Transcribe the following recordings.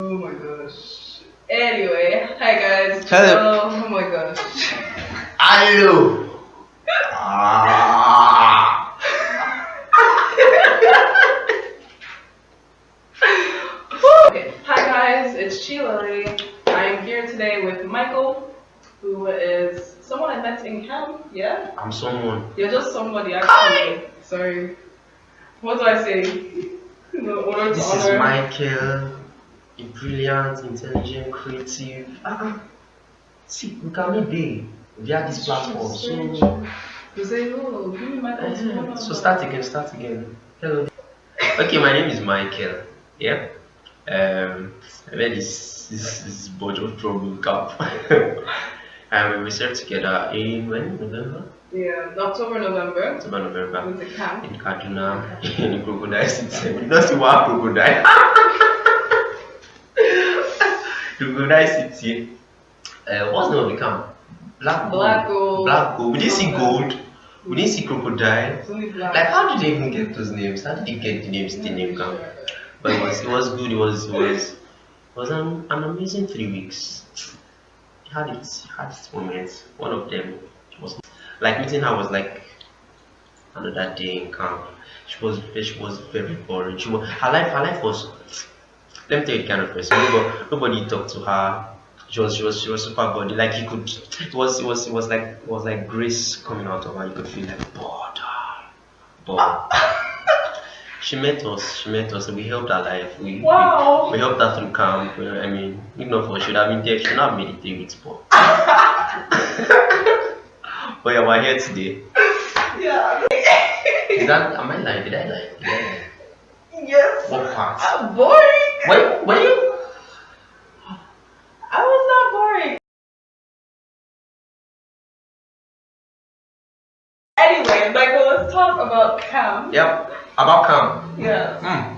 Oh my gosh. Anyway, hi guys. Hello. Oh my gosh. Hello. Okay. Hi guys, it's Sheila. I am here today with Michael, who is someone I met in camp. Yeah? I'm someone. You're just somebody actually. Sorry. What do I say? No, honor to This is honor. Michael, a brilliant, intelligent, creative. See, we can make big via this platform. You say, oh, give me Michael. So start again. Hello. Okay, my name is Michael. Yeah. I met this bunch of trouble camp. And we served together in November? Yeah, November. November. With the camp. In Kaduna, in the crocodile city. We don't see what crocodile. Crocodile city. What's the name of the camp? Black gold. Black gold. We didn't see gold. We didn't see crocodile. It's only black. Like, how did they even get those names? How did they get the names? The name camp. But it was good. It was an amazing 3 weeks. It had its moments. One of them was like meeting her was like another day in camp. She was very boring. Her life was, let me tell you the kind of person. Nobody talked to her. She was super body. Like you could, it was like grace coming out of her. You could feel like bored. She met us and we helped her life. We helped her through camp. I mean, if not for, she should have been there. She should not have made it 3 weeks, but but yeah, we're here today. Yeah. Am I lying? Did I lie? Yes. What part? Boring. Were you? I was not boring. Anyway, Michael, let's talk about camp. Yep. About camp. Yeah.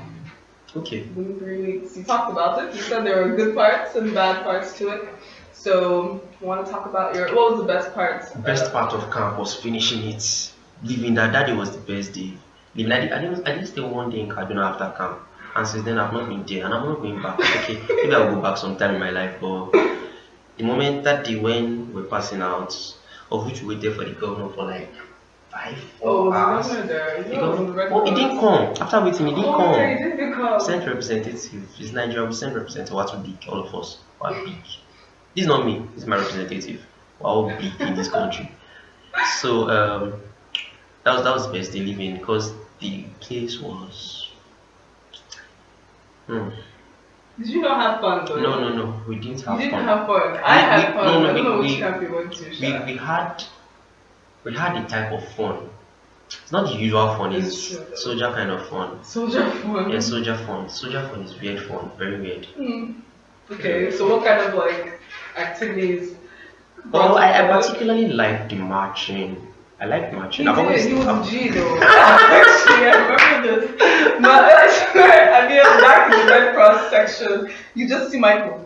Okay. In 3 weeks, you talked about it. You said there were good parts and bad parts to it. So, you want to talk about what was the best part? The best part of camp was finishing it. Leaving that day was the best day. Leaving, I didn't stay 1 day in Kaduna after camp. And since then, I've not been there. And I'm not going back. Okay, maybe I'll go back sometime in my life. But the moment that day when we're passing out, of which we waited for the governor for like 4 hours. The governor there. He didn't come. After waiting, he didn't come. Yeah, he didn't come. Sent representative. It's Nigeria. We sent representative. What big? All of us. What big? This is not me. This is my representative. We're all big in this country. So that was the best day living because the place was. Did you not have fun though? No. We didn't have fun. You didn't have fun. I had fun. I don't know which camp you went to. We had a type of fun. It's not the usual fun. It's soldier kind of fun. Soldier fun. Yeah, soldier fun. Soldier fun is weird fun. Very weird. Okay, so what kind of like activities? Well, I particularly like the marching. I like marching. He was a G though. Actually, I remember this. But I swear, I mean, back in the Red Cross section, you just see Michael.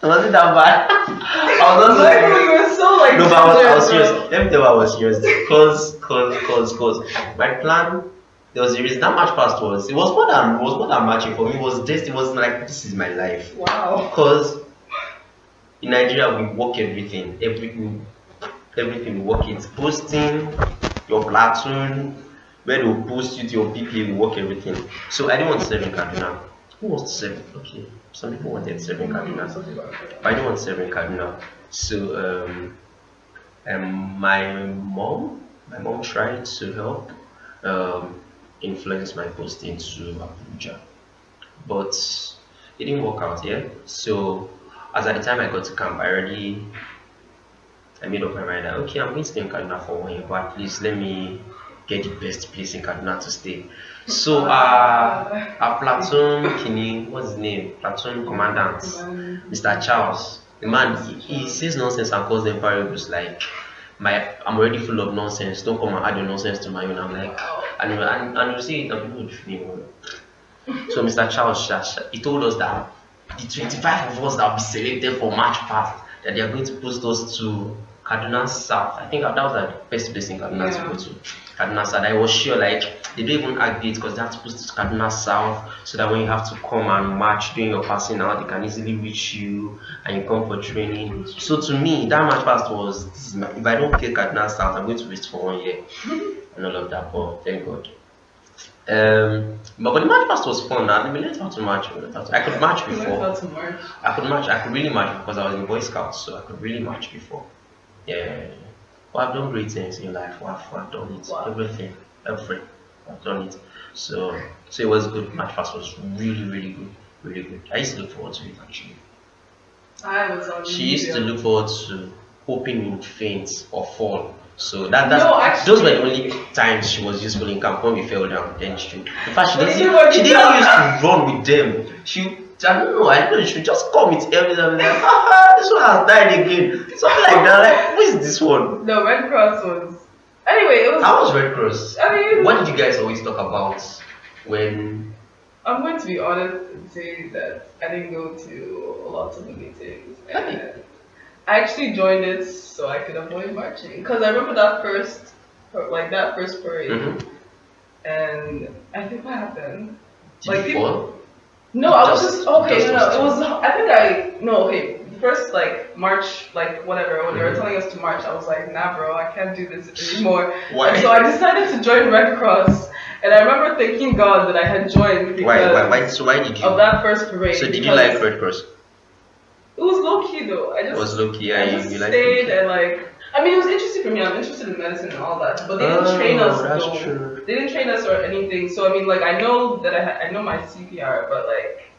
Wasn't that bad? I was not Michael, you were so like. No, but I was serious. Let me tell you I was serious. Cause my plan, there was a reason that march past was. It was more than marching for me. It was like this is my life. Wow. Cause in Nigeria we work everything. Everything we work it. Posting your platoon, where they'll post you to your PPA, we work everything. So I didn't want to serve in Kaduna. Who wants to serve? Okay, some people wanted to serve in Kaduna. But I didn't want to serve in Kaduna. So my mom tried to help influence my posting to Abuja. But it didn't work out, yeah. So as at the time I got to camp, I made up my mind that okay, I'm going to stay in Kaduna for 1 year, but at least let me get the best place in Kaduna to stay. So our platoon what's his name? Platoon commandant, Mr. Charles. The man he says nonsense and calls them variables like I'm already full of nonsense. Don't come and add your nonsense to my own. I'm like, and you see it and people would feel. So Mr. Charles, he told us that the 25 of us that will be selected for March Path, that they are going to post us to Kaduna South. I think that was the best place in Kaduna to Yeah. go to. Kaduna South. I was sure like they don't even aggregate because they have to post to Kaduna South so that when you have to come and march during your passing out, they can easily reach you and you come for training. So to me, that march past was if I don't get Kaduna South, I'm going to wait for 1 year and all of that. But thank God. But the march past was fun. I mean, learned how to march. I could march You learned before. how to march. I could march. I could really march because I was in Boy Scouts, so I could really march before. Yeah. Well, I've done great things in life. I've done it. Wow. Everything. I've done it. So it was good. March past was really, really good. Really good. I used to look forward to it actually. I was on She used to video. look forward to hoping you would faint or fall. So that's No, actually- those were the only times she was useful in camp when we fell down. Then she, in fact, she What didn't, did you want she to didn't tell used to run with them. I don't know. I know she would just come with everything. And be like, this one has died again. Something like that. Like, who is this one? No, Red Cross was. Anyway, it was. How was Red Cross? I mean, What did you guys always talk about when? I'm going to be honest and say that I didn't go to a lot of the meetings. And I actually joined it so I could avoid marching. Because I remember that first parade. Mm-hmm. And I think what happened? Did Like, you people- fall? No, I was Just- just okay. just No, was it was. I think I no. Okay, first like March, like whatever. When they were Mhm. telling us to march, I was like, nah, bro, I can't do this anymore. Why? And so I decided to join Red Cross, and I remember thanking God that I had joined because Why? So why did you? of that first parade. So did you because like Red Cross? It was low key though. I It just was low key. I Yeah, just you like stayed it. and like. I mean, it was interesting for me. I'm interested in medicine and all that, but they didn't train us. That's though. true. They didn't train us or anything. So I mean, like I know that I know my CPR, but like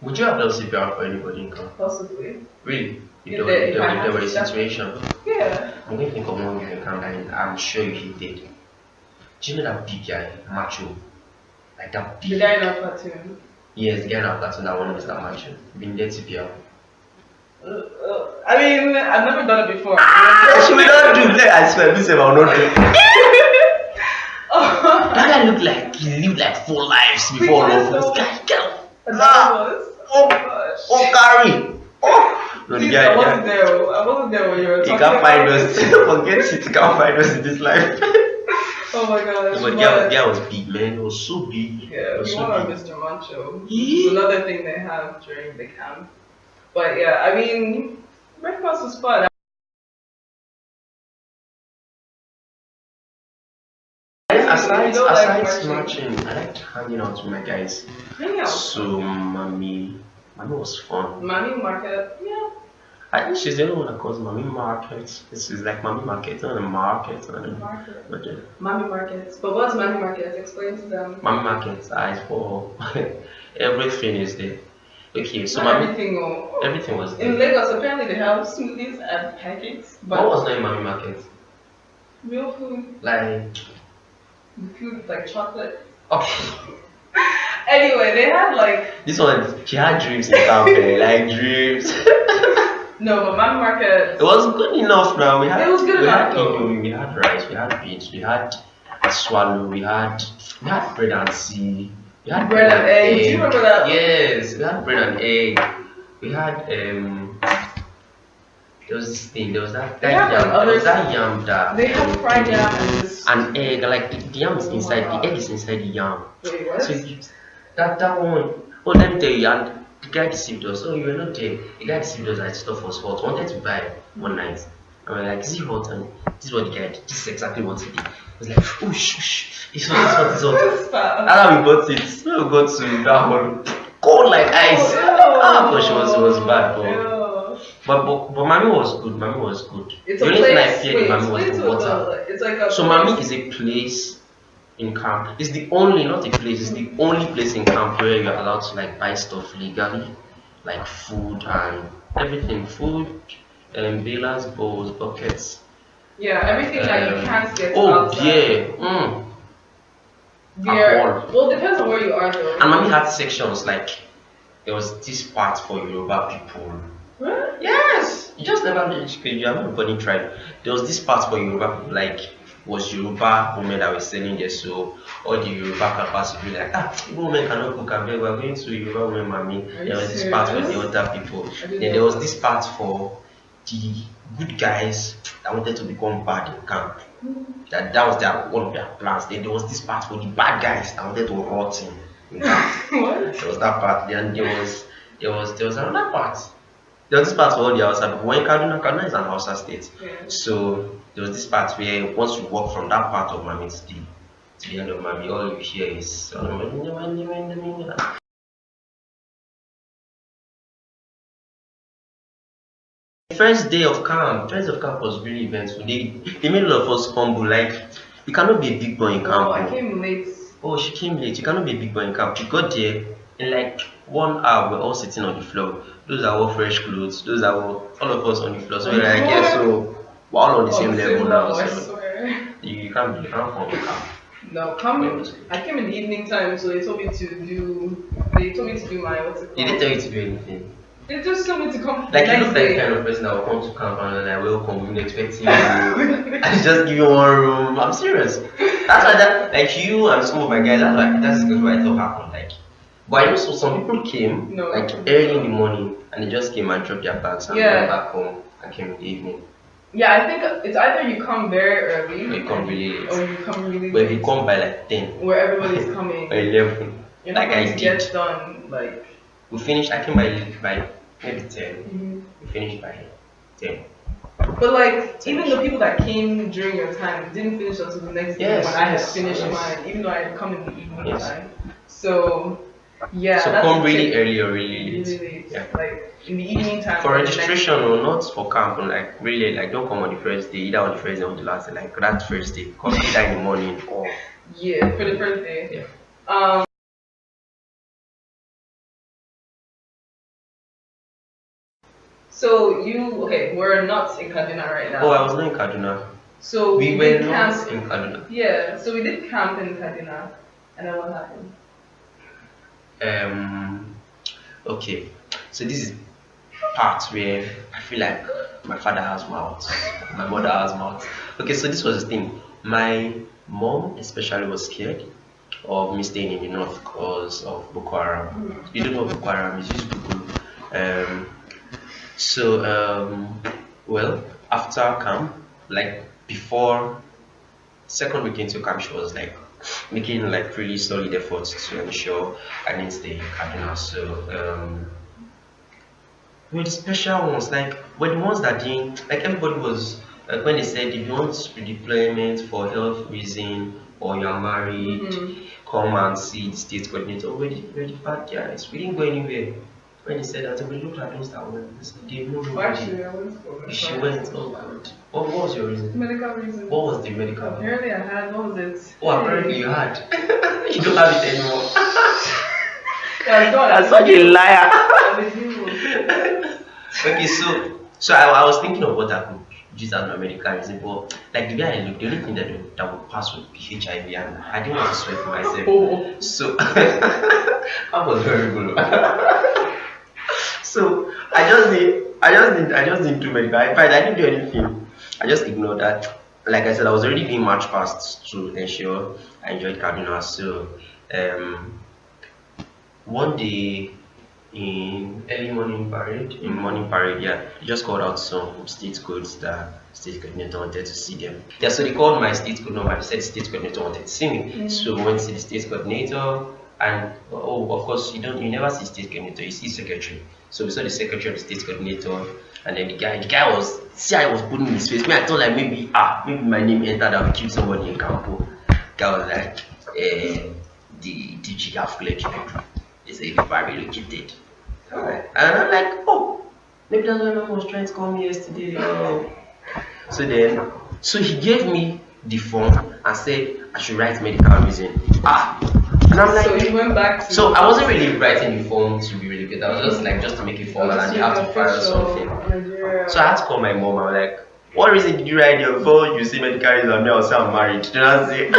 Would you have done CPR for anybody in camp? possibly. Really? If If they- if there I had were to a step- situation. Yeah. I'm going to think of one in camp and I'm sure you did. Do you know that big guy, Macho? Like that big The guy in our platoon. Yes, the guy in our platoon that one was that Macho. Been there CPR. I mean, I've never done it before. She will not do like I swear, this I will not do. That guy looked like he lived like 4 lives before all of us. Guy, And that was. Oh my gosh. oh, carry! Oh! No, the Please, guy, I wasn't there. I wasn't there when you were he talking. can't find about us. it. Forget it, he can't find us in this life. Oh my gosh. But the guy was big, man. It was so big. Yeah, It was we so want our big. Mr. Mancho. Yeah. It's another thing they have during the camp. But yeah, I mean, Red Cross was fun. Aside, You don't like aside marching. marching, I liked hanging out with my guys. Hang out. So, mommy was fun. Mommy market. Yeah. I think she's the only one that calls mommy market. This is like mommy market, not a market. Market. But Mommy markets. But what's mommy market? Explain to them. mommy market, eyes for everything is there. Okay, so Not mommy, everything. Oh. everything was In there. Lagos, apparently they have smoothies and pancakes. But What was not in mommy market? real food, Like, food like chocolate. okay, Anyway, they had like this one, she had dreams in camp, like dreams. no, but mommy market. It was good enough now. We had, It was good we enough, had though. indomie, we had rice, we had beans, we had swallow, we had bread and tea, we had Bread and egg. Do you remember that? Yes, we had bread and egg. We had there was this thing, there was that They have, like, yam, there was others- that yam that They have fried yam and this. an egg, like the yam is Oh my inside, God. the egg is inside the yam. Wait, what? So that one, oh let me tell you, and the guy deceived us. So you were not there. The guy deceived us that stuff was hot. Wanted to buy one night. And we're like, is it hot? And this is what the guy did. This is exactly what he did. He was like, oh shh, it's hot, it's hot. This fat. That's how we bought it. So we got to that one. Cold like ice. Ah, but she was bad. But mommy was good. Mommy was good. It's The a only thing I place. feared Wait, in mommy was explain the to us. water. It's like a. So mommy is a place in camp. It's the only, not a place, it's the only place in camp where you're allowed to like buy stuff legally, like food and everything. Food, balers, bowls, buckets. Yeah, everything that you can't get Oh outside. yeah. Beer. Alcohol. Well, it depends on where you are though. And mommy had sections like there was this part for Yoruba people. What? Yes, you just never you have not bunny tribe. There was this part for Yoruba people, like was Yoruba women that were selling there, so all the Yoruba campers would be like, Igbo women cannot cook a bed, we're going to Yoruba women, mommy. Are you There was this part for the serious? other people. I didn't Then know there was that. this part for the good guys that wanted to become bad in camp. That was one of their plans. Then there was this part for the bad guys that wanted to rot in camp. What? There was that part. Then there was another part. There was this part for all the Hausa people. When Kaduna is an Hausa state. Yeah. So there was this part where once you walk from that part of Mami to the end of Mami, all you hear is first of camp was really eventful. They made a lot of us humble. Like, you cannot be a big boy in camp. Oh, I came late. Oh, she came late. You cannot be a big boy in camp. We got there in like 1 hour. We're all sitting on the floor. Those that wore fresh clothes. Those that were all of us on the floor. So we're like, yeah, so we're all on the same level now. I So swear. you can't come in camp. No, I came in the evening time, so they told me to do my what's it called? They didn't tell you to do anything. They just told me to come. Like, you next look like the day. kind of person that will come to camp and like, welcome, we've been expecting you. I just give you one room. I'm serious. That's why like you and some of my guys, that's what I thought happened. Like, but I know some people came like early in the morning and they just came and dropped their bags and went back home and came in the evening. Yeah, I think it's either you come very early or you come really late. or you come really late. But if you come by like 10 where everybody's coming or 11, you're not like going I to did. get done like We finished. I came by maybe 10. We finished by 10. But like even the people that came during your time didn't finish until the next day when I had finished mine, even though I had come in the evening time. So yeah. So that's come really early or really late. Really late. Yeah. Like in the evening time. For registration or not for camp, like really like don't come on the first day, either on the first day or the last day. Like that first day, come either in the morning or for the first day. Yeah. So we're not in Kaduna right now. Oh, I was not in Kaduna. So we were did not camp in Kaduna. Yeah, so we did camp in Kaduna, and then what happened? Okay, so this is part where I feel like my father has mouth, my mother has mouth. Okay, so this was the thing. My mom especially was scared of me staying in the north because of Boko Haram. You don't know what Boko Haram is, just Google. Well, after camp, like before second week into camp, she was like making like really solid efforts to ensure I didn't stay in Kaduna. So with the special ones, like were the ones that didn't, like everybody was like when they said if you want redeployment for health reason or you're married, come and see the state coordinator. We're the bad guys. We didn't go anywhere. When he said that, we looked at those that went. They know nobody. She went. Oh God. What was your reason? Medical reason. What was the medical? Apparently I had. What was it? Oh, apparently you had. You don't have it anymore. That's such a liar. Okay, so I was thinking of what I could use as my medical reason, but like the way I looked, the only thing that would pass would be HIV, and I didn't want to swear for myself. So I was horrible. So I just didn't do medical. In fact, I didn't do anything. I just ignored that. Like I said, I was already being march past to ensure I enjoyed Kaduna. So one day in morning parade, yeah, they just called out some state codes that state coordinator wanted to see them. Yeah, so they called my state code number. They said the state coordinator wanted to see me. So we went to see the state coordinator, and of course you never see state coordinator, you see secretary. So we saw the secretary of the state coordinator, and then the guy was, I was putting in his face. Me, I thought like maybe my name entered, I would kill somebody in Campo. Guy was like, the DG have cleared you. They say if I relocated. And I'm like, oh, maybe that's why mom was trying to call me yesterday. So he gave me the form and said I should write medical reason. And I'm like, so you went back to. So I wasn't really writing the form to be relocated. I was just to make it formal and you have to file something. So I had to call my mom. I'm like, what reason did you write your phone? You say medical reason, and I'll say I'm married. Then I say,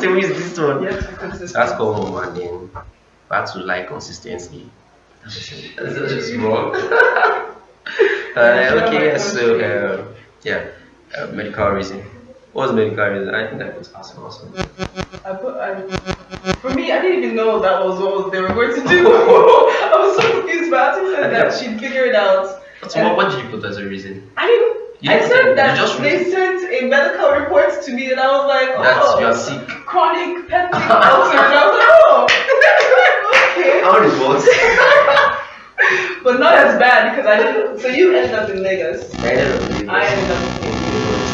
who is this one? So I had to call mom, and then I had to lie consistently. That's just wrong. Okay, so medical reason. What was medical reason? I think I put asthma or something. For me, I didn't even know that was what they were going to do. I was so confused, but I said that she'd figure it out So what did you put as a reason? I mean, I said that they sent a medical report to me, and I was like, oh, you're sick. Chronic peptic ulcer. And I was like, oh, okay. How it was? But not as bad because I didn't. So you ended up in Lagos. I ended up in Lagos. I ended up in Lagos.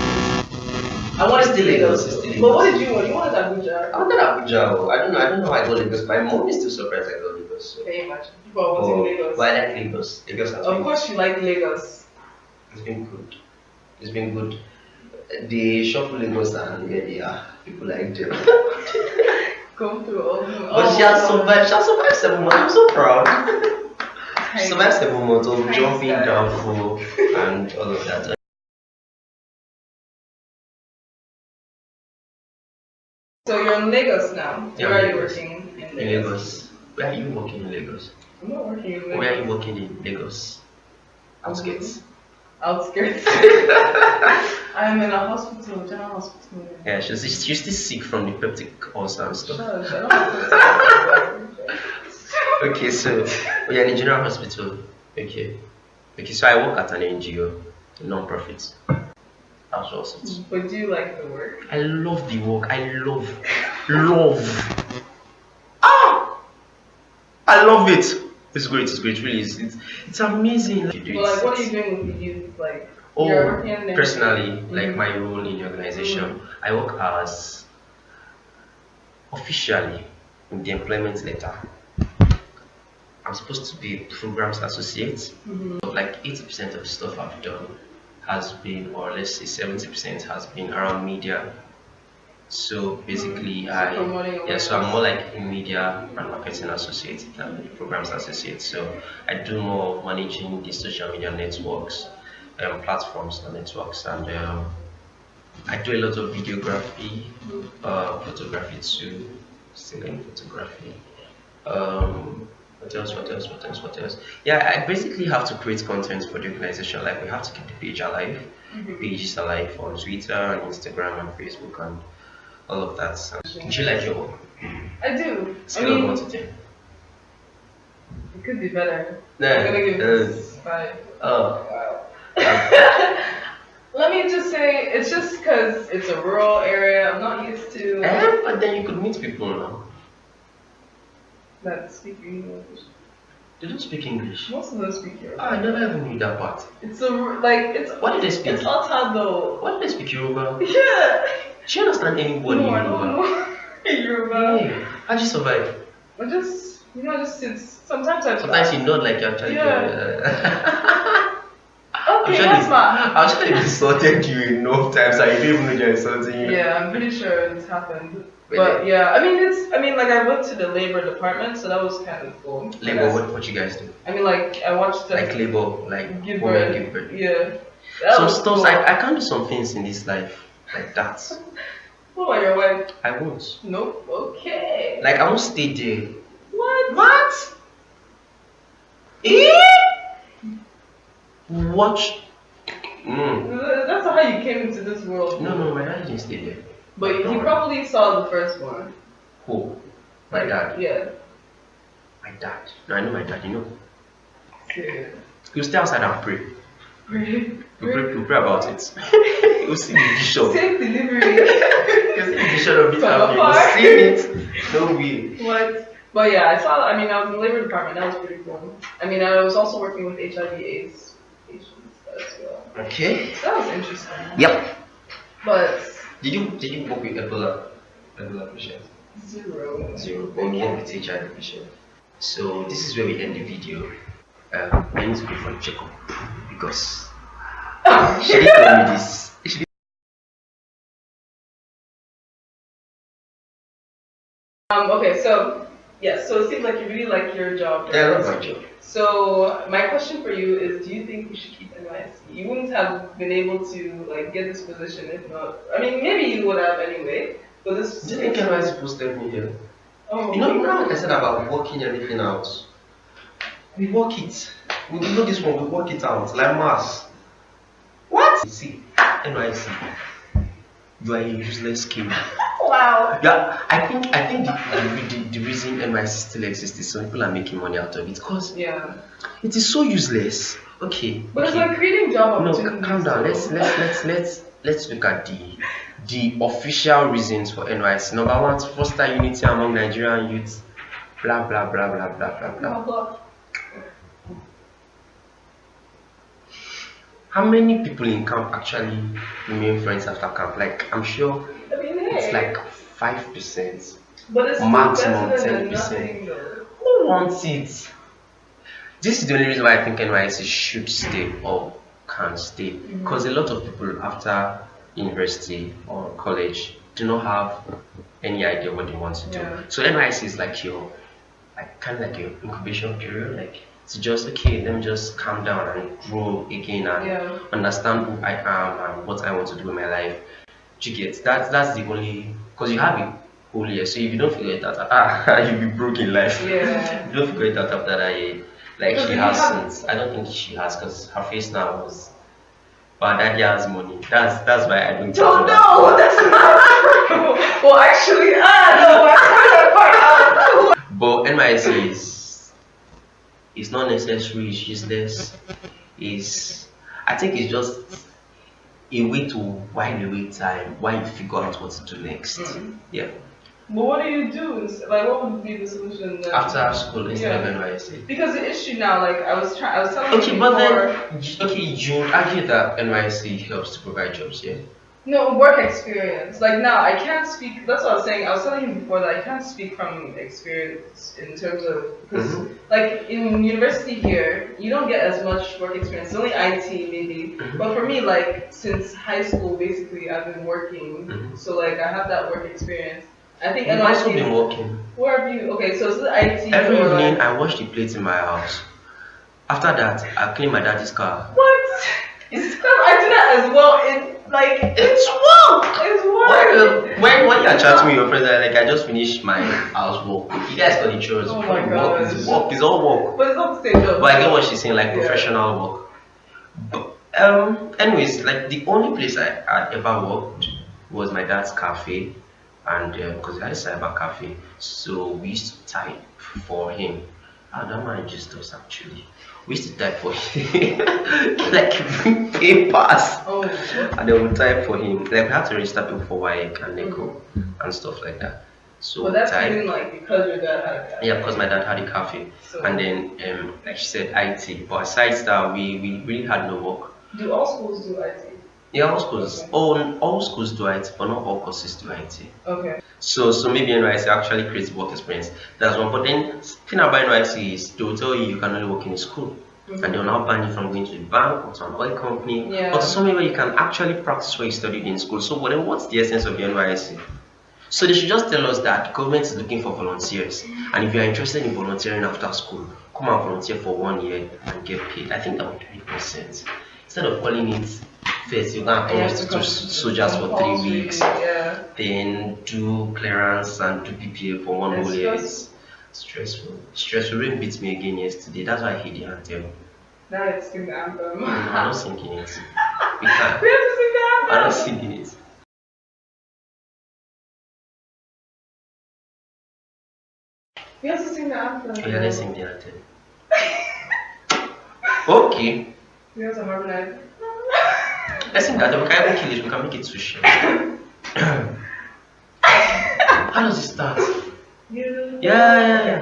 I wanted to Lagos. But what did you want? You wanted Abuja. I wanted Abuja. I don't know how I got Lagos. My mom is still surprised I got Lagos. So. Can you imagine? People are wanting Lagos. But I like Lagos. Lagos has of course, you like Lagos. It's been good. It's been good. They shop Lagos and yeah, people like them. Go through all the. But she has survived. She has survived 7 months. I'm so proud. She survived 7 months of jumping down for and all of that. So you're in Lagos now. Yeah, Where are you working in Lagos? In Lagos. Where are you working in Lagos? I'm not working in Lagos. Where are you working in Lagos? Outskirts. Outskirts. I'm in a hospital, general hospital. Yeah, she's still sick from the peptic ulcer and stuff. Okay, so we are in a general hospital. Okay, so I work at an NGO, non-profit. That's also it. But do you like the work? I love the work. I love. I love it. It's great. Really, it's amazing. But like, what are you doing with the youth? Like, you're working in personally, like my role in the organization, I work as officially in the employment letter. I'm supposed to be a programs associate. Like 80% of the stuff I've done has been, or let's say 70% has been around media. So basically, so I'm more like a media and marketing associate than the programs associate. So I do more managing the social media networks, platforms and networks, and I do a lot of videography, photography too, still in photography. What else? Yeah, I basically have to create content for the organization. Like, we have to keep the page alive. The page is alive on Twitter and Instagram and Facebook and all of that. Do you like your work? I do. Scale of 1 to 10. It could be better. Nah, I'm gonna give this 5. Oh. Wow. Let me just say, it's just because it's a rural area. I'm not used to. But then you could meet people now that speak English. They don't speak English. Most of them speak Yoruba. I never even knew that part. It's it's. What do they speak? It's Otta though. What do they speak Yoruba? Yeah. Do you understand anybody in Yoruba? No. Yoruba. Hey, how do you survive? I just, just sit. Sometimes you nod like you're trying to. Okay, that's fine. I've actually insulted you enough times and you don't even know you're insulting you. Yeah, I'm pretty sure it's happened. But yeah, like I went to the labor department, so that was kind of cool. Labor, what you guys do? I watched like labor, like give birth. Yeah. Some stuff cool. I can't do some things in this life like that. What about your wife? I won't. Nope. Okay. Like, I won't stay there. What? Watch. That's not how you came into this world. No, my dad didn't stay there. But he probably saw the first one. Who? My dad? Yeah. My dad? No, I know my dad, you know. Yeah. He'll stay outside and pray. We'll pray about it. We'll see the bishop. Safe delivery. We'll see the bishop of it happening. We'll see it. No way. What? But yeah, I was in the labor department. That was pretty cool. I was also working with HIV/AIDS patients as well. Okay. That was interesting. Yep. But did you work with Ebola patients? Zero. Only work with HIV patients. So this is where we end the video. I need to go for a checkup because she didn't tell me this. Okay, so yes, so it seems like you really like your job. Yeah, I love my job. So my question for you is, do you think we should keep NYSC? You wouldn't have been able to get this position if not. Maybe you would have anyway. But this. Do you think NYSC posted me here? Oh. You know what I said about working everything out? We work it. We know this one. We work it out like mass. What? See, NYSC. You are a useless kid. Wow. Yeah, I think the reason NYSC still exists is some people are making money out of it because yeah, it is so useless. Okay, But it's okay. like creating job No, opportunities. calm down. too. Let's look at the official reasons for NYSC. Number one, to foster unity among Nigerian youths. Blah blah blah blah blah blah blah. Blah, blah. How many people in camp actually remain friends after camp? Like I'm sure I mean, it's hey. like 5%, But it's still maximum better than 10%. nothing, though. Who wants it? This is the only reason why I think NYSC should stay or can stay. Because a lot of people after university or college do not have any idea what they want to do. Yeah. So NYSC is like your kind of like your incubation period. Like it's just okay, let me just calm down and grow again and understand who I am and what I want to do in my life. Do you get that's the only because you have it whole year. So if you don't figure it out, you'll be broke in life. Yeah. You don't figure it out after that year. Like Because she you has have- since. I don't think she has because her face now was. But daddy has money. That's why I don't. Don't know. That's not true. Well, actually, no. I heard that part out. But NYSC is not necessary. It's useless. I think it's just a way to while away time while you figure out what to do next. Yeah. But what do you do? Like, what would be the solution then? After school instead of NYSC. Because the issue now, like, I was telling Okay, you but before. then you argue that NYSC helps to provide jobs, yeah? No, work experience. Like now, I can't speak. That's what I was saying. I was telling him before that I can't speak from experience in terms of because, like in university here, you don't get as much work experience. It's only IT maybe. But for me, like since high school, basically I've been working. So like I have that work experience. I think I've also been working. Where have you? Okay, so it's the IT. Every or evening, like, I wash the plates in my house. After that, I clean my daddy's car. what? It's because I do that as well. It's work. It's work. When you're chatting with your friends, like I just finished my housework. You guys got the chores. Oh my Work is work. It's all work. But it's not the same job. But I get what she's saying, like professional work. But anyways, like the only place I ever worked was my dad's cafe, and because he had a cyber cafe, so we used to type for him. I don't mind just us actually. We used to type for him, like papers, and then we type for him. Like we have to register people for WAEC and NECO and stuff like that. So but that's even like because your dad had a cafe. Yeah, because my dad had a cafe, So, and then like she said, IT. But aside that, we really had no work. do all schools do IT? Yeah, all schools. All schools do IT, but not all courses do IT. Okay. So maybe NYSC actually creates work experience. That's one. But then the thing about NYSC is they will tell you can only work in a school. And they will now ban you from going to a bank or to an oil company or to somewhere where you can actually practice what you studied in school. So then what's the essence of the NYSC? So they should just tell us that government is looking for volunteers. And if you are interested in volunteering after school, come and volunteer for 1 year and get paid. I think that would make more sense. Instead of calling it first, you're going to promise to do soldiers for 3 weeks, then do clearance and do PPA for 1 whole year. It's stressful. Stressful rain beat me again yesterday. That's why I hate the anthem. Now let's sing the anthem. No, I'm not singing it. We can't. We have to sing the anthem. I'm not singing it. We have to sing the anthem. Yeah, let's sing the anthem. Okay. We have to harmonize. Let's sing that. We can even kill it. We can make it sushi. How does it start? Yeah.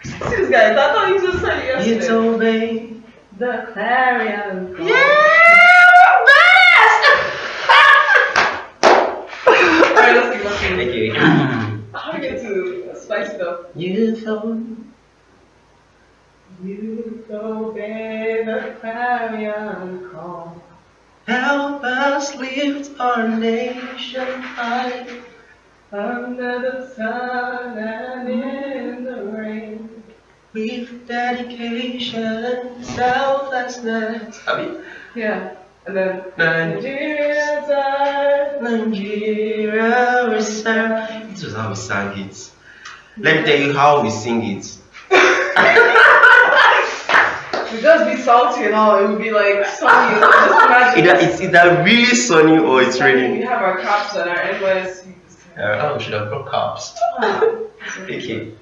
See this guy. I thought he just said it yesterday. It's obey the clarion call. Alright, let's sing. Okay. How do we get to spice it up? You thought You obey the clarion call. help us lift our nation high Under the sun and in the rain. with dedication, selflessness. Yeah, and then Nigeria's our Nigeria we serve. This was how we sang it. Let me tell you how we sing it. it just be salty and all. It would be like sunny. Just imagine. It's either really sunny or it's raining. We have our caps and our NYSC. We should have got caps. Okay.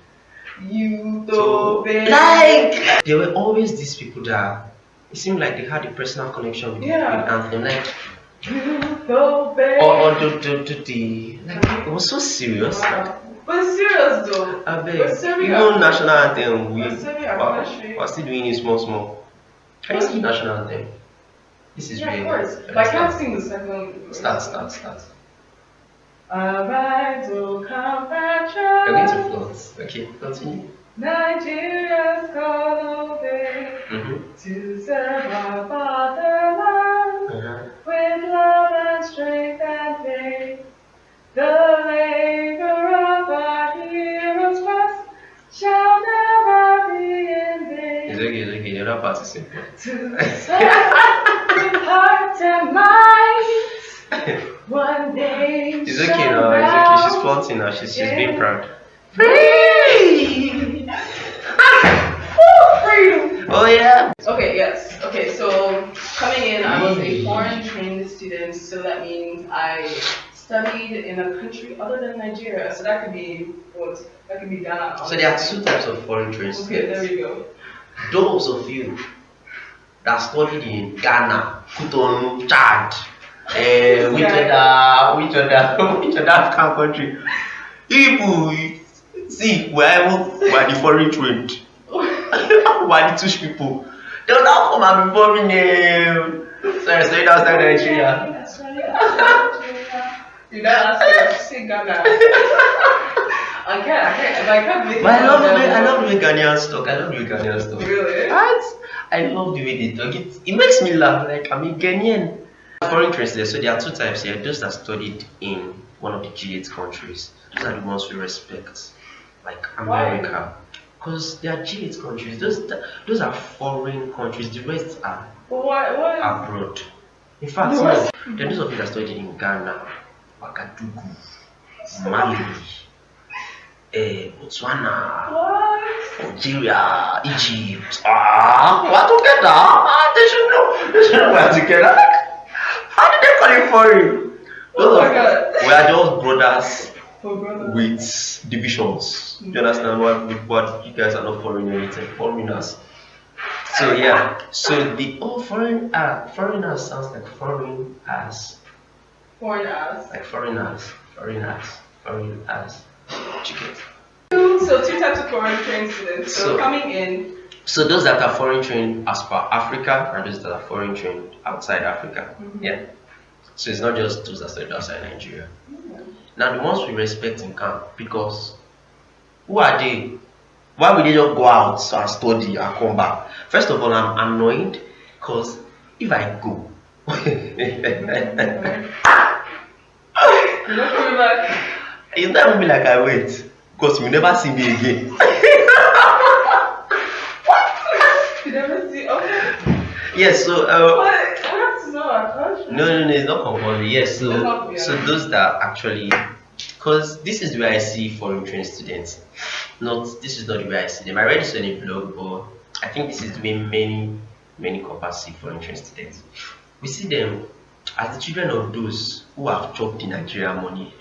You So, obey. like, there were always these people that it seemed like they had a personal connection with Yeah. the anthem. Like, Go, babe. or the like it was so serious. Like, Wow. But it's serious though. I beg, We're serving even our national anthem, We're serving our country. we're still doing it small. Can you sing national anthem? This is Yeah, of really. course. But I can't sing the second. Start. Alright, so compatriot. You're going to float. Okay, continue. Nigeria's called over Mm-hmm. to serve our fatherland with love and strength and faith. The labor of our heroes past shall never be in vain. It's okay. The other part is simple. To serve with heart and mind, one day It's okay now. It's okay. She's floating now. She's being proud. Free! Freedom! Oh yeah. Okay, yes. Okay, so coming in, I was a foreign trained student, so that means I studied in a country other than Nigeria. So that could be what? That could be Ghana. So there are two types of foreign trained Okay, there students. we go. Those of you that studied in Ghana, Cotonou, Chad, which other African country? People, see, we're the foreign trained. We're the Tush people. They'll now come and be foreign name. Sorry, that's not Nigeria. That's right. You gotta ask me to say Ghana. I can't make it. But I love the way Ghanaians talk. Really? What? I love the way they talk. It makes me laugh. Like, I'm a Ghanaian. Foreign trained students. So there are two types here. Those that studied in one of the G8 countries. Those are the ones we respect. Like America. Because they are G8 countries. Those are foreign countries. The rest are abroad. In fact, no, there are those of you that studied in Ghana, Ouagadougou, Mali, Botswana, Nigeria, Egypt. We're together. They should know we're together. How did they call it foreign? God. We are just brothers with divisions. Do you understand what you guys are not foreigners. So yeah, so the foreigners sounds like foreign as. Like foreign as. Chicken. So two types of foreign trained students. So coming in. So those that are foreign trained as per Africa and those that are foreign trained outside Africa. Mm-hmm. Yeah. So it's not just those that studied outside Nigeria. Mm-hmm. Now the ones we respect in camp, because who are they? Why would they just go out and study and come back? First of all, I'm annoyed because if I go, it's not even be like I wait because you never see me again. What? You never see? Okay. Yes, so what? No, it's not compulsory. Yes, so those that actually, because this is the way I see foreign trained students. This is not the way I see them. I read this on a blog, but I think this is the way many corpus see foreign trained students. We see them as the children of those who have chopped the Nigerian money.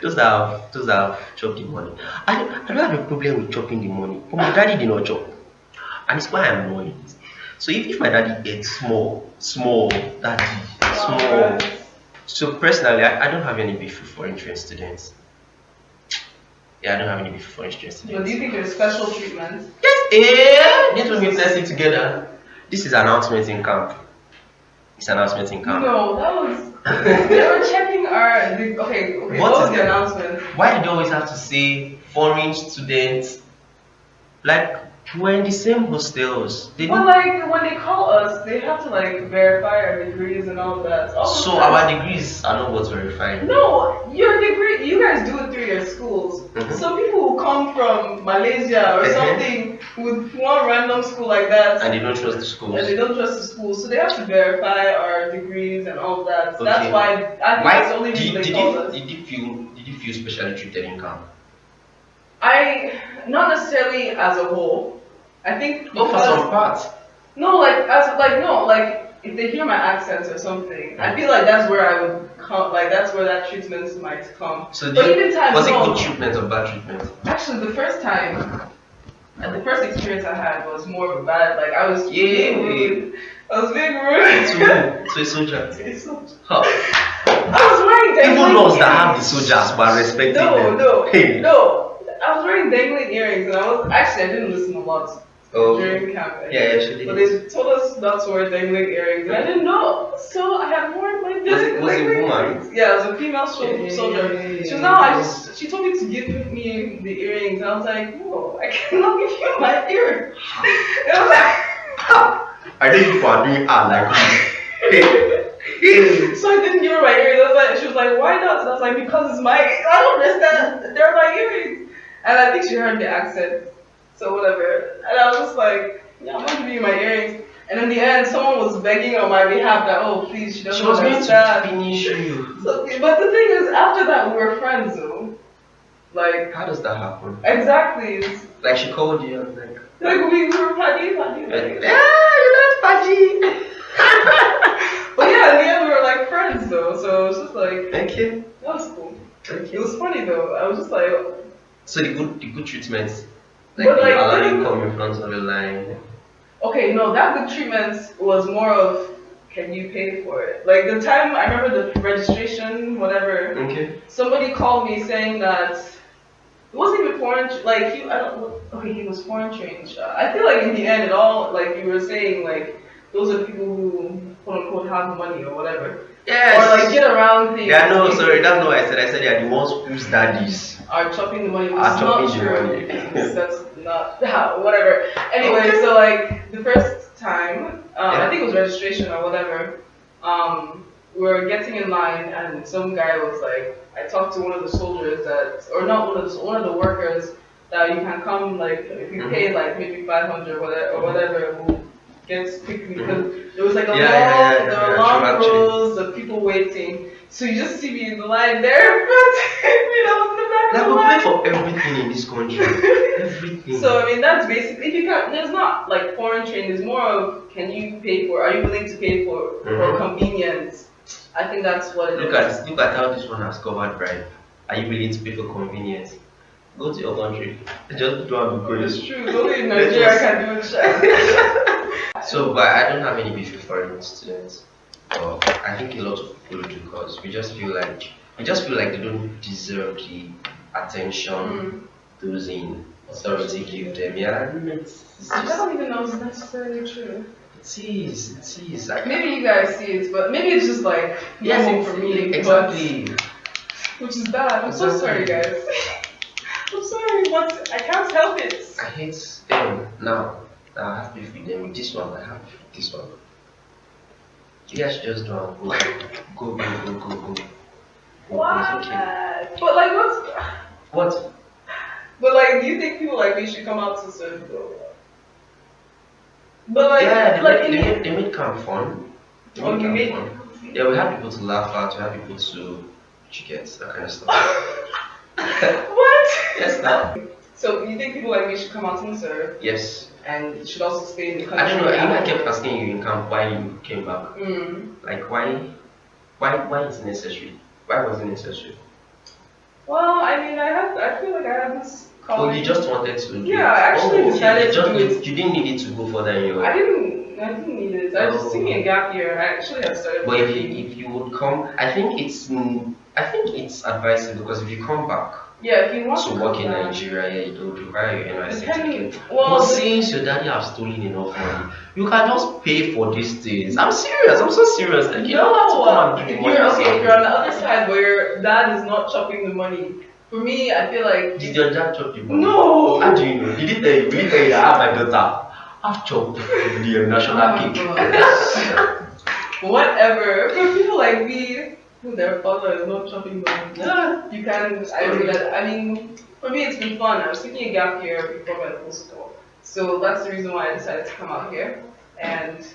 those that have chopped the money. I don't have a problem with chopping the money, but my daddy did not chop, and it's why I'm annoyed. So if my daddy ate small, daddy, small. So personally, I don't have any beef with foreign trained students. Yeah, I don't have any beef with foreign trained students. But do you think there's special treatment? Yes, need to witness it together. This is announcement in camp. It's announcement in camp. No, that was. They were checking our. Okay. What was the announcement? Why did you always have to say foreign students? Like, we're in the same hostels. Well, like when they call us, they have to like verify our degrees and all that. So our degrees are not what's verified. No, your degree. You guys do it through your schools. Mm-hmm. So people who come from Malaysia or something with one random school like that, and they don't trust the schools. So they have to verify our degrees and all that. So that's why I think that's the only reason they call us. Did you feel specially treated in camp? Not necessarily as a whole. I think for some parts. No, if they hear my accent or something, I feel like that's where I would come. Like that's where that treatment might come. So was it good treatment or bad treatment? Actually, the first time And the first experience I had was more bad. Like I was Yeah. being rude. I was being rude. So it's soldier. Huh. I was wearing dangling Even us that earrings. have the soldiers but respecting them. No, Hey. no. I was wearing dangling earrings, and I didn't listen a lot during camp. Yeah, she did. But they told us not to wear dangling earrings, and I didn't know. So I had worn my dangling Was it a woman? earrings. Yeah, it was a female soldier. She was now. She told me to give me the earrings, and I was like, no, I cannot give you my earrings. And I was like, I think people are doing art like so I didn't give her my earrings. I was like, she was like, why not? And I was like, because it's my. I don't understand. They're my earrings. And I think she heard the accent. So whatever. And I was just like, yeah, I'm gonna give you my earrings. And in the end, someone was begging on my behalf that, oh please, she doesn't she was going understand. to finish you. So, but the thing is, after that, we were friends though. Like, How does that happen? exactly. Like she called you and Like we were party. yeah, you like Paji. But yeah, in the end, we were like friends though. So it was just like, Okay. that was cool. Okay. It was funny though. I was just like, So the good treatment, But, like, allowing you come in front of the line. okay, no, that good treatment was more of, can you pay for it? Like the time I remember the registration, whatever. Okay. Somebody called me saying that it wasn't even foreign. Like he, I don't. Okay, he was foreign trained. I feel like in the end, it all like you were saying like those are people who quote unquote have money or whatever. Yes. Or like get around things. Yeah, no, sorry, that's not what I said. I said they are the ones whose daddies Are chopping the money. are It's chopping not the true. money. That's not how. Whatever. Anyway, Okay. so like the first time, Yeah. I think it was registration or whatever. We were getting in line, and some guy was like, I talked to one of the soldiers that, or not one of the workers that you can come like if you pay like maybe 500 or whatever, we'll get quickly because there was like a there were long rows of people waiting. So you just see me in the line there, but you know, in the back Like of the we line. pay for everything in this country. Everything. So I mean that's basically if you can there's not like foreign train, there's more of can you pay for are you willing to pay for convenience? I think that's what it is. Look at how this one has covered bribe. Are you willing to pay for convenience? Go to your country. Just don't have to go. It's true, only in Nigeria I can do it. So but I don't have any beef with foreign students. I think a lot of people do because we just feel like they don't deserve the attention those in authority give them. Yeah, I don't even know if it's necessarily true. It is. Maybe you guys see it, but maybe it's just like normal for me. Exactly. Which is bad. I'm so sorry, guys. I'm sorry, but I can't help it. I hate them now. I have beef with them with this one. I have beef with this one. You guys just don't go. What? It's okay. But like, what's? What? But like, do you think people like me should come out to serve though? But like, Yeah, like they made camp fun. Oh, you made fun. Yeah, we have people to laugh at, we have people to get that kind of stuff. What? Yes, now. So you think people like me should come out and serve Yes. and should also stay in the country? I don't know. I kept asking you in camp why you came back. Like why is it necessary? Why was it necessary? Well, I mean, I feel like I have this. Oh, you just wanted to do it. Yeah, I actually decided to do it. You didn't need it to go further in your. I didn't need it. I just took me a gap year. I actually have started. But if you would come, I think it's advisable because if you come back. Yeah, if you want to to work in back. Nigeria, yeah, it would require your NYSC ticket. Well, but since your daddy have stolen enough money, you can just pay for these things. I'm serious. I'm so serious. Like, you don't have to come and give if me money. if you're on the other side where your dad is not chopping the money, for me, I feel like. Did your dad chop the money? No. How do you know? Did he tell you? Did he tell you that I have my daughter? I've chopped the national cake. Whatever. For people like me, who their father is not chopping money, you can. I mean, for me, it's been fun. I was taking a gap year before medical school, so that's the reason why I decided to come out here. And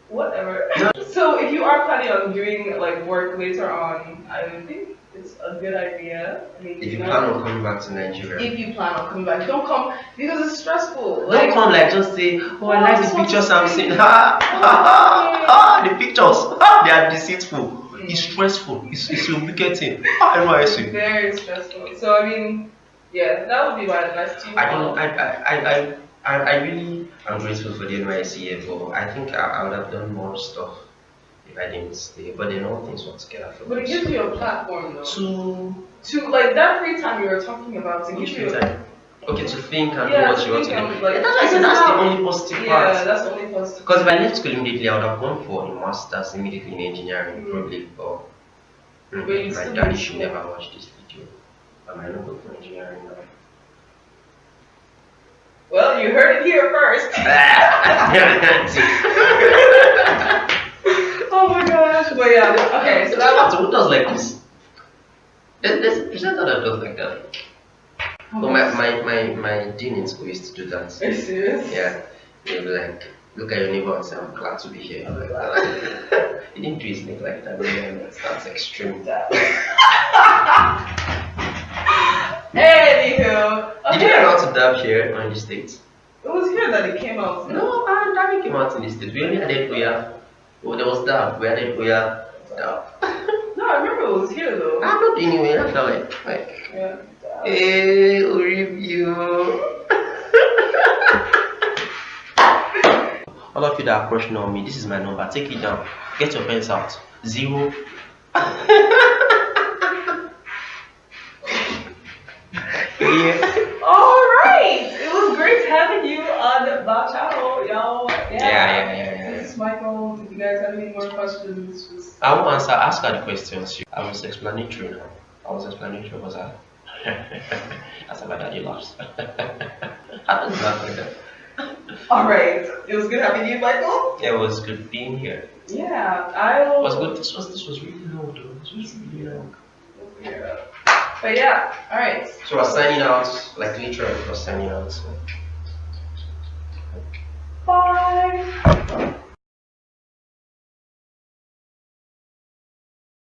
whatever. So if you are planning on doing like work later on, I think it's a good idea. I mean, If you plan on coming back to Nigeria. If you plan on coming back, don't come because it's stressful. Don't come like just say, oh, I like the pictures I'm seeing. The pictures, they are deceitful. It's stressful. It's lubricating. NYSC. Very stressful. So I mean, Yeah, that would be my advice to you. I don't. I really am grateful for the NYSC, but I think I would have done more stuff if I didn't stay. But then all things work together for But it me. gives So you a platform though. to Like that free time you were talking about to which give free you time? Okay, to think and do yeah, what you want to do. like, Yeah, that's why I said that's the only positive part. Yeah, that's the only positive. Because if I left school immediately, I would have gone for a master's immediately in engineering, probably. But you my still daddy need should school. never watch this video. I might not go for engineering now. Well, you heard it here first. Oh my gosh. But yeah, okay, so that was who does like this? There's a presenter that does like that. But my dean in school used to do that. Are you serious? Yeah. They'd be like, look at your neighbor and say, I'm glad to be here. I'm like, he didn't do his neck like that. That's extreme. Anywho. Okay. Did you learn how to dab here or in the States? It was here that it came out. No, dabbing came out in the States. We only had it where there was dab. We had it where dab. No, I remember it was here though. I'm not anyway. I felt like Yeah. hey, review. All of you that are crushing on me, this is my number. Take it down. Get your pens out. 0. Yeah. Alright! It was great having you on the channel, y'all. Yeah. This is Michael. If you guys have any more questions, just I won't ask her the questions. I was explanatory now. Was I? That's about that you lost. How does that like that? alright. It was good having you, Michael. Yeah, it was good being here. Yeah, I will. It was good. This was really long though. This was really long. But yeah, alright. So we're signing out, like literally we're signing out. So. Bye.